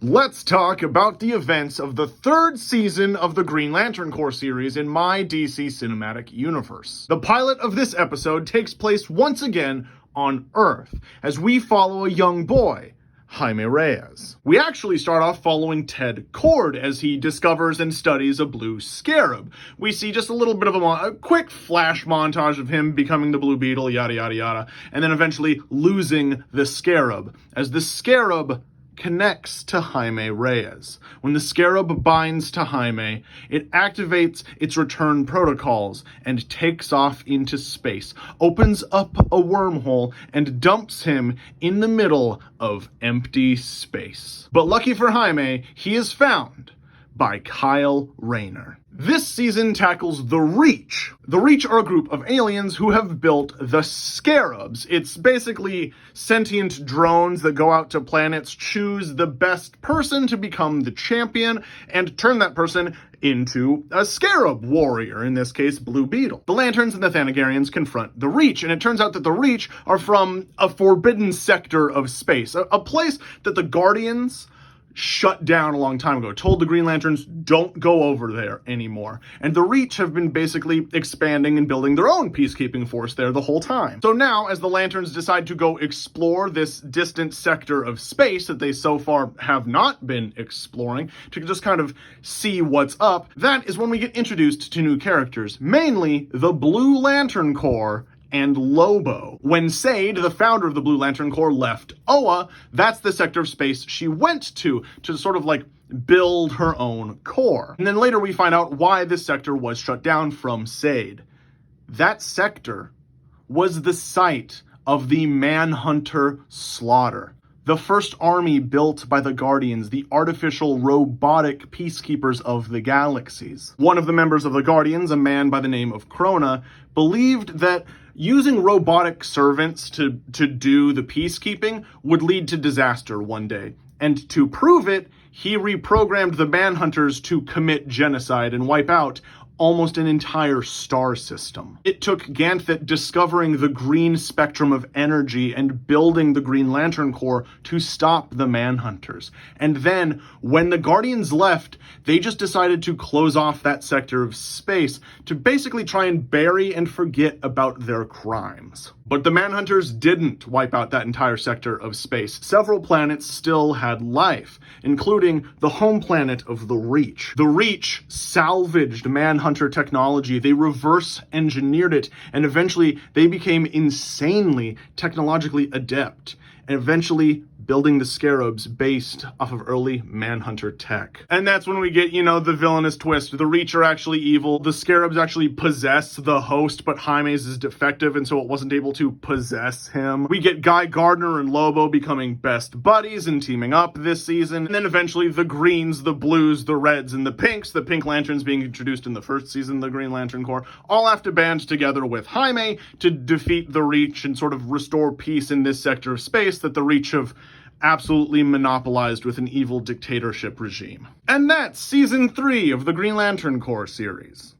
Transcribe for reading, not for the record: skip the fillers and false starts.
Let's talk about the events of the third season of the Green Lantern Corps series in my DC Cinematic Universe. The pilot of this episode takes place once again on Earth, as we follow a young boy, Jaime Reyes. We actually start off following Ted Kord as he discovers and studies a blue scarab. We see just a little bit of a quick flash montage of him becoming the Blue Beetle, yada yada yada, and then eventually losing the scarab, as the scarab connects to Jaime Reyes. When the scarab binds to Jaime, it activates its return protocols and takes off into space, opens up a wormhole, and dumps him in the middle of empty space. But lucky for Jaime, he is found by Kyle Rayner. This season tackles the Reach. The Reach are a group of aliens who have built the Scarabs. It's basically sentient drones that go out to planets, choose the best person to become the champion, and turn that person into a Scarab warrior, in this case, Blue Beetle. The Lanterns and the Thanagarians confront the Reach, and it turns out that the Reach are from a forbidden sector of space, a place that the Guardians shut down a long time ago, told the Green Lanterns don't go over there anymore. And the Reach have been basically expanding and building their own peacekeeping force there the whole time. So now, as the Lanterns decide to go explore this distant sector of space that they so far have not been exploring, to just kind of see what's up, that is when we get introduced to new characters, mainly the Blue Lantern Corps and Lobo. When Sade, the founder of the Blue Lantern Corps, left Oa, that's the sector of space she went to sort of like build her own corps. And then later we find out why this sector was shut down from Sade. That sector was the site of the Manhunter slaughter. The first army built by the Guardians, the artificial robotic peacekeepers of the galaxies. One of the members of the Guardians, a man by the name of Krona, believed that using robotic servants to do the peacekeeping would lead to disaster one day. And to prove it, he reprogrammed the Manhunters to commit genocide and wipe out almost an entire star system. It took Ganthet discovering the green spectrum of energy and building the Green Lantern Corps to stop the Manhunters. And then, when the Guardians left, they just decided to close off that sector of space to basically try and bury and forget about their crimes. But the Manhunters didn't wipe out that entire sector of space. Several planets still had life, including the home planet of the Reach. The Reach salvaged Manhunter technology. They reverse engineered it, and eventually they became insanely technologically adept, and eventually building the Scarabs based off of early Manhunter tech. And that's when we get, the villainous twist. The Reach are actually evil. The Scarabs actually possess the host, but Jaime's is defective, and so it wasn't able to possess him. We get Guy Gardner and Lobo becoming best buddies and teaming up this season. And then eventually the Greens, the Blues, the Reds, and the Pinks, the Pink Lanterns being introduced in the first season of the Green Lantern Corps, all have to band together with Jaime to defeat the Reach and sort of restore peace in this sector of space that the Reach have absolutely monopolized with an evil dictatorship regime. And that's Season 3 of the Green Lantern Corps series.